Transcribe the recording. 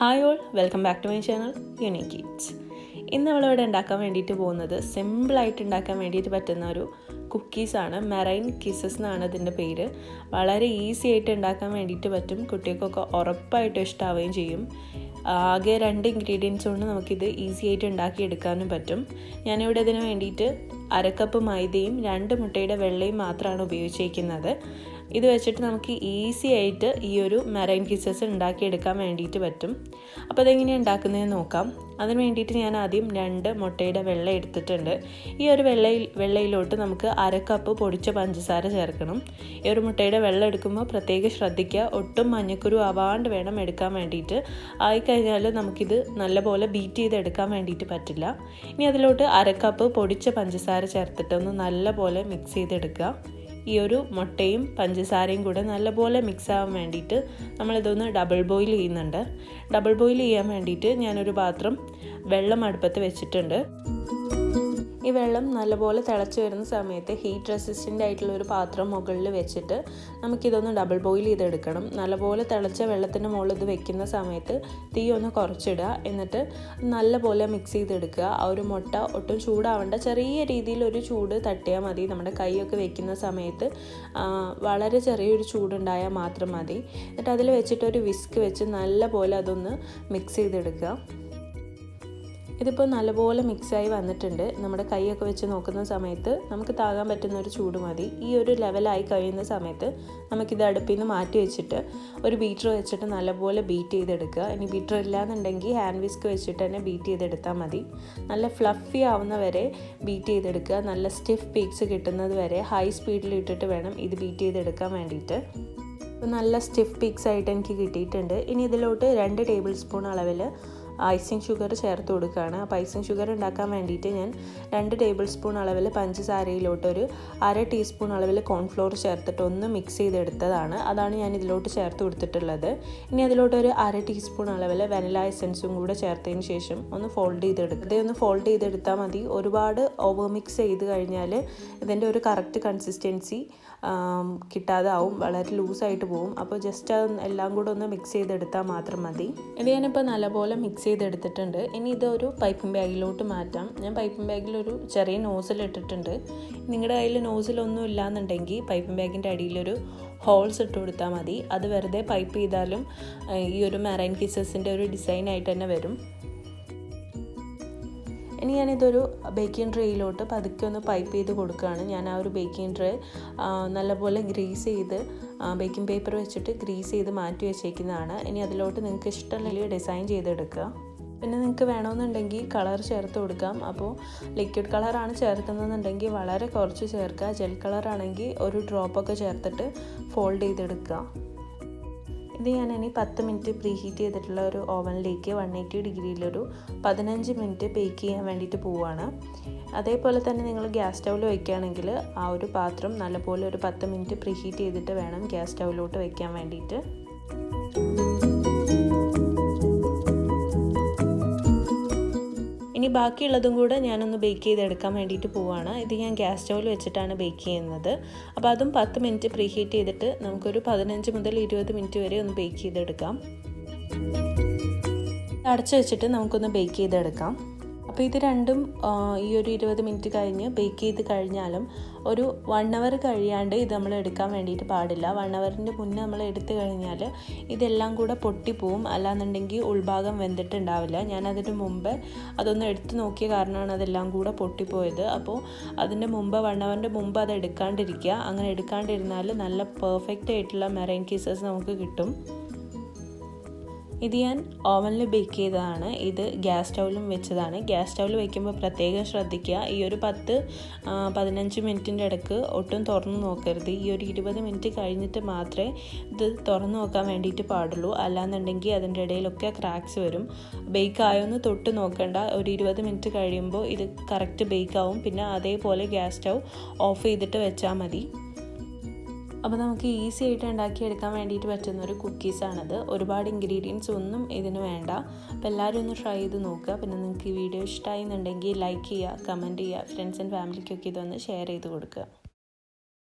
Hi all, welcome back to my channel oven.Its. ഇന്ന് നമ്മളിവിടെ ഉണ്ടാക്കാൻ വേണ്ടിയിട്ട് പോകുന്നത് സിമ്പിളായിട്ട് ഉണ്ടാക്കാൻ വേണ്ടിയിട്ട് പറ്റുന്ന ഒരു കുക്കീസാണ്. മെറൈൻ കിസസ് എന്നാണ് ഇതിൻ്റെ പേര്. വളരെ ഈസി ആയിട്ട് ഉണ്ടാക്കാൻ വേണ്ടിയിട്ട് പറ്റും. കുട്ടികൾക്കൊക്കെ ഉറപ്പായിട്ടും ഇഷ്ടമാവുകയും ചെയ്യും. ആകെ 2 ഇൻഗ്രീഡിയൻസ് കൊണ്ട് നമുക്കിത് ഈസി ആയിട്ട് ഉണ്ടാക്കിയെടുക്കാനും പറ്റും. ഞാനിവിടെ ഇതിന് വേണ്ടിയിട്ട് 1/2 കപ്പ് മൈദയും 2 മുട്ടയുടെ വെള്ളയും മാത്രമാണ് ഉപയോഗിച്ചിരിക്കുന്നത്. ഇത് വെച്ചിട്ട് നമുക്ക് ഈസി ആയിട്ട് ഈ ഒരു മെറൈൻ കിസസ് ഉണ്ടാക്കിയെടുക്കാൻ വേണ്ടിയിട്ട് പറ്റും. അപ്പോൾ അതെങ്ങനെയാണ് ഉണ്ടാക്കുന്നതെന്ന് നോക്കാം. അതിന് വേണ്ടിയിട്ട് ഞാൻ ആദ്യം 2 മുട്ടയുടെ വെള്ള എടുത്തിട്ടുണ്ട്. ഈ ഒരു വെള്ളയിലോട്ട് നമുക്ക് 1/2 കപ്പ് പൊടിച്ച പഞ്ചസാര ചേർക്കണം. ഈ ഒരു മുട്ടയുടെ വെള്ളം എടുക്കുമ്പോൾ പ്രത്യേകം ശ്രദ്ധിക്കുക, ഒട്ടും മഞ്ഞക്കുരു ആവാണ്ട് വേണം എടുക്കാൻ വേണ്ടിയിട്ട്. ആയിക്കഴിഞ്ഞാൽ നമുക്കിത് നല്ലപോലെ ബീറ്റ് ചെയ്തെടുക്കാൻ വേണ്ടിയിട്ട് പറ്റില്ല. ഇനി അതിലോട്ട് 1/2 കപ്പ് പൊടിച്ച പഞ്ചസാര ചേർത്തിട്ട് ഒന്ന് നല്ലപോലെ മിക്സ് ചെയ്തെടുക്കുക. ഈ ഒരു മുട്ടയും പഞ്ചസാരയും കൂടെ നല്ലപോലെ മിക്സ് ആവാൻ വേണ്ടിയിട്ട് നമ്മളിതൊന്ന് ഡബിൾ ബോയിൽ ചെയ്യുന്നുണ്ട്. ഡബിൾ ബോയിൽ ചെയ്യാൻ വേണ്ടിയിട്ട് ഞാനൊരു പാത്രം വെള്ളം അടുപ്പത്ത് വെച്ചിട്ടുണ്ട്. ഈ വെള്ളം നല്ലപോലെ തിളച്ച് വരുന്ന സമയത്ത് ഹീറ്റ് റെസിസ്റ്റൻ്റ് ആയിട്ടുള്ള ഒരു പാത്രം മുകളിൽ വെച്ചിട്ട് നമുക്കിതൊന്ന് ഡബിൾ ബോയിൽ ചെയ്തെടുക്കണം. നല്ലപോലെ തിളച്ച വെള്ളത്തിൻ്റെ മുകളിൽ ഇത് വെക്കുന്ന സമയത്ത് തീ ഒന്ന് കുറച്ചിടുക. എന്നിട്ട് നല്ലപോലെ മിക്സ് ചെയ്തെടുക്കുക. ആ ഒരു മുട്ട ഒട്ടും ചൂടാവേണ്ട, ചെറിയ രീതിയിലൊരു ചൂട് തട്ടിയാൽ മതി. നമ്മുടെ കൈയൊക്കെ വെക്കുന്ന സമയത്ത് വളരെ ചെറിയൊരു ചൂടുണ്ടായാൽ മാത്രം മതി. എന്നിട്ട് അതിൽ വെച്ചിട്ടൊരു വിസ്ക് വെച്ച് നല്ലപോലെ അതൊന്ന് മിക്സ് ചെയ്തെടുക്കുക. ഇതിപ്പോൾ നല്ലപോലെ മിക്സായി വന്നിട്ടുണ്ട്. നമ്മുടെ കൈയൊക്കെ വെച്ച് നോക്കുന്ന സമയത്ത് നമുക്ക് താങ്ങാൻ പറ്റുന്ന ഒരു ചൂട് മതി. ഈ ഒരു ലെവലായി കഴിയുന്ന സമയത്ത് നമുക്കിത് അടുപ്പിൽ നിന്ന് മാറ്റി വെച്ചിട്ട് ഒരു ബീറ്റർ വെച്ചിട്ട് നല്ലപോലെ ബീറ്റ് ചെയ്തെടുക്കുക. ഇനി ബീറ്റർ ഇല്ലാന്നുണ്ടെങ്കിൽ ഹാൻഡ് വിസ്ക് വെച്ചിട്ട് തന്നെ ബീറ്റ് ചെയ്തെടുത്താൽ മതി. നല്ല ഫ്ലഫി ആവുന്ന വരെ ബീറ്റ് ചെയ്തെടുക്കുക. നല്ല സ്റ്റിഫ് പീക്സ് കിട്ടുന്നത് വരെ ഹൈ സ്പീഡിൽ ഇട്ടിട്ട് വേണം ഇത് ബീറ്റ് ചെയ്തെടുക്കാൻ വേണ്ടിയിട്ട്. ഇപ്പോൾ നല്ല സ്റ്റിഫ് പീക്സ് ആയിട്ട് എനിക്ക് കിട്ടിയിട്ടുണ്ട്. ഇനി ഇതിലോട്ട് 2 ടേബിൾ സ്പൂൺ അളവിൽ ഐസിങ് ഷുഗർ ചേർത്ത് കൊടുക്കുകയാണ്. അപ്പോൾ ഐസിങ് ഷുഗർ ഉണ്ടാക്കാൻ വേണ്ടിയിട്ട് ഞാൻ 2 ടേബിൾ സ്പൂൺ അളവിൽ പഞ്ചസാരയിലോട്ടൊരു 1/2 ടീസ്പൂൺ അളവിൽ കോൺഫ്ലോർ ചേർത്തിട്ട് ഒന്ന് മിക്സ് ചെയ്തെടുത്തതാണ്. അതാണ് ഞാൻ ഇതിലോട്ട് ചേർത്ത് കൊടുത്തിട്ടുള്ളത്. ഇനി അതിലോട്ടൊരു 1/2 ടീസ്പൂൺ അളവിൽ വെനില എസൻസും കൂടെ ചേർത്തതിന് ശേഷം ഒന്ന് ഫോൾഡ് ചെയ്തെടുക്കുക. ഇതൊന്ന് ഫോൾഡ് ചെയ്തെടുത്താൽ മതി. ഒരുപാട് ഓവർ മിക്സ് ചെയ്ത് കഴിഞ്ഞാൽ ഇതിൻ്റെ ഒരു കറക്റ്റ് കൺസിസ്റ്റൻസി കിട്ടാതാവും, വളരെ ലൂസായിട്ട് പോവും. അപ്പോൾ ജസ്റ്റ് അത് എല്ലാം കൂടെ ഒന്ന് മിക്സ് ചെയ്തെടുത്താൽ മാത്രം മതി. ഇത് ഞാനിപ്പോൾ നല്ലപോലെ മിക്സ് ചെയ്തെടുത്തിട്ടുണ്ട്. ഇനി ഇതൊരു പൈപ്പിംഗ് ബാഗിലോട്ട് മാറ്റാം. ഞാൻ പൈപ്പിംഗ് ബാഗിലൊരു ചെറിയ നോസിൽ ഇട്ടിട്ടുണ്ട്. നിങ്ങളുടെ കയ്യിൽ നോസിലൊന്നും ഇല്ലാന്നുണ്ടെങ്കിൽ പൈപ്പിംഗ് ബാഗിൻ്റെ അടിയിലൊരു ഹോൾസ് ഇട്ട് കൊടുത്താൽ മതി. അത് വെറുതെ പൈപ്പ് ചെയ്താലും ഈ ഒരു മെറൈൻ കിസസിൻ്റെ ഒരു ഡിസൈനായിട്ട് തന്നെ വരും. ഇനി ഞാനിതൊരു ബേക്കിംഗ് ട്രേയിലോട്ട് പതുക്കെ ഒന്ന് പൈപ്പ് ചെയ്ത് കൊടുക്കുകയാണ്. ഞാൻ ആ ഒരു ബേക്കിംഗ് ട്രേ നല്ലപോലെ ഗ്രീസ് ചെയ്ത് ബേക്കിംഗ് പേപ്പർ വെച്ചിട്ട് ഗ്രീസ് ചെയ്ത് മാറ്റി വെച്ചേക്കുന്നതാണ്. ഇനി അതിലോട്ട് നിങ്ങൾക്ക് ഇഷ്ടമുള്ള ഡിസൈൻ ചെയ്തെടുക്കുക. പിന്നെ നിങ്ങൾക്ക് വേണമെന്നുണ്ടെങ്കിൽ കളർ ചേർത്ത് കൊടുക്കാം. അപ്പോൾ ലിക്വിഡ് കളറാണ് ചേർക്കുന്നതെന്നുണ്ടെങ്കിൽ വളരെ കുറച്ച് ചേർക്കുക. ജെൽ കളറാണെങ്കിൽ ഒരു ഡ്രോപ്പൊക്കെ ചേർത്തിട്ട് ഫോൾഡ് ചെയ്തെടുക്കുക. ഇത് ഞാൻ ഇനി 10 മിനിറ്റ് പ്രീ ഹീറ്റ് ചെയ്തിട്ടുള്ള ഒരു ഓവനിലേക്ക് 180 ഡിഗ്രിയിലൊരു 15 മിനിറ്റ് ബേക്ക് ചെയ്യാൻ വേണ്ടിയിട്ട് പോവുകയാണ്. അതേപോലെ തന്നെ നിങ്ങൾ ഗ്യാസ് സ്റ്റൗവിൽ വയ്ക്കുകയാണെങ്കിൽ ആ ഒരു പാത്രം നല്ലപോലെ ഒരു 10 മിനിറ്റ് പ്രീ ഹീറ്റ് ചെയ്തിട്ട് വേണം ഗ്യാസ് സ്റ്റൗവിലോട്ട് വയ്ക്കാൻ വേണ്ടിയിട്ട്. ഇനി ബാക്കിയുള്ളതും കൂടെ ഞാനൊന്ന് ബേക്ക് ചെയ്തെടുക്കാൻ വേണ്ടിയിട്ട് പോവുകയാണ്. ഇത് ഞാൻ ഗ്യാസ് സ്റ്റൗവിൽ വെച്ചിട്ടാണ് ബേക്ക് ചെയ്യുന്നത്. അപ്പോൾ അതും 10 മിനിറ്റ് പ്രീ ഹീറ്റ് ചെയ്തിട്ട് നമുക്കൊരു 15 മുതൽ 20 മിനിറ്റ് വരെ ഒന്ന് ബേക്ക് ചെയ്തെടുക്കാം. അടച്ചു വെച്ചിട്ട് നമുക്കൊന്ന് ബേക്ക് ചെയ്തെടുക്കാം. അപ്പോൾ ഇത് രണ്ടും ഈ ഒരു 20 മിനിറ്റ് കഴിഞ്ഞ് ബേക്ക് ചെയ്ത് കഴിഞ്ഞാലും ഒരു 1 അവർ കഴിയാണ്ട് ഇത് നമ്മൾ എടുക്കാൻ വേണ്ടിയിട്ട് പാടില്ല. 1 അവറിൻ്റെ മുന്നേ നമ്മൾ എടുത്തു കഴിഞ്ഞാൽ ഇതെല്ലാം കൂടെ പൊട്ടിപ്പോവും. അല്ലാന്നുണ്ടെങ്കിൽ ഉൾഭാഗം വെന്തിട്ടുണ്ടാവില്ല. ഞാനതിന് മുമ്പ് അതൊന്ന് എടുത്ത് നോക്കിയ കാരണമാണ് അതെല്ലാം കൂടെ പൊട്ടിപ്പോയത്. അപ്പോൾ അതിൻ്റെ മുമ്പ് 1 അവറിൻ്റെ മുമ്പ് അത് എടുക്കാണ്ടിരിക്കുക. അങ്ങനെ എടുക്കാണ്ടിരുന്നാൽ നല്ല പെർഫെക്റ്റ് ആയിട്ടുള്ള മെറൈൻ കിസസ് നമുക്ക് കിട്ടും. ഇത് ഞാൻ ഓവനിൽ ബേക്ക് ചെയ്തതാണ്. ഇത് ഗ്യാസ് സ്റ്റൗവിലും വെച്ചതാണ്. ഗ്യാസ് സ്റ്റൗവിൽ വയ്ക്കുമ്പോൾ പ്രത്യേകം ശ്രദ്ധിക്കുക. ഈ ഒരു 10-15 മിനിറ്റിൻ്റെ ഇടയ്ക്ക് ഒട്ടും തുറന്ന് നോക്കരുത്. ഈ ഒരു 20 മിനിറ്റ് കഴിഞ്ഞിട്ട് മാത്രമേ ഇത് തുറന്ന് നോക്കാൻ വേണ്ടിയിട്ട് പാടുള്ളൂ. അല്ലാന്നുണ്ടെങ്കിൽ അതിൻ്റെ ഇടയിലൊക്കെ ക്രാക്സ് വരും. ബേക്ക് ആയോന്ന് തൊട്ട് നോക്കണ്ട. ഒരു 20 മിനിറ്റ് കഴിയുമ്പോൾ ഇത് കറക്റ്റ് ബേക്ക് ആവും. പിന്നെ അതേപോലെ ഗ്യാസ് സ്റ്റൗ ഓഫ് ചെയ്തിട്ട് വെച്ചാൽ മതി. അപ്പോൾ നമുക്ക് ഈസി ആയിട്ട് ഉണ്ടാക്കിയെടുക്കാൻ വേണ്ടിയിട്ട് പറ്റുന്നൊരു കുക്കീസാണിത്. ഒരുപാട് ഇൻഗ്രീഡിയൻസ് ഒന്നും ഇതിന് വേണ്ട. അപ്പോൾ എല്ലാവരും ഒന്ന് ട്രൈ ചെയ്ത് നോക്കുക. പിന്നെ നിങ്ങൾക്ക് ഈ വീഡിയോ ഇഷ്ടമായി എന്നുണ്ടെങ്കിൽ ലൈക്ക് ചെയ്യുക, കമൻറ്റ് ചെയ്യുക, ഫ്രണ്ട്സ് ആൻഡ് ഫാമിലിക്കൊക്കെ ഇതൊന്ന് ഷെയർ ചെയ്ത് കൊടുക്കുക.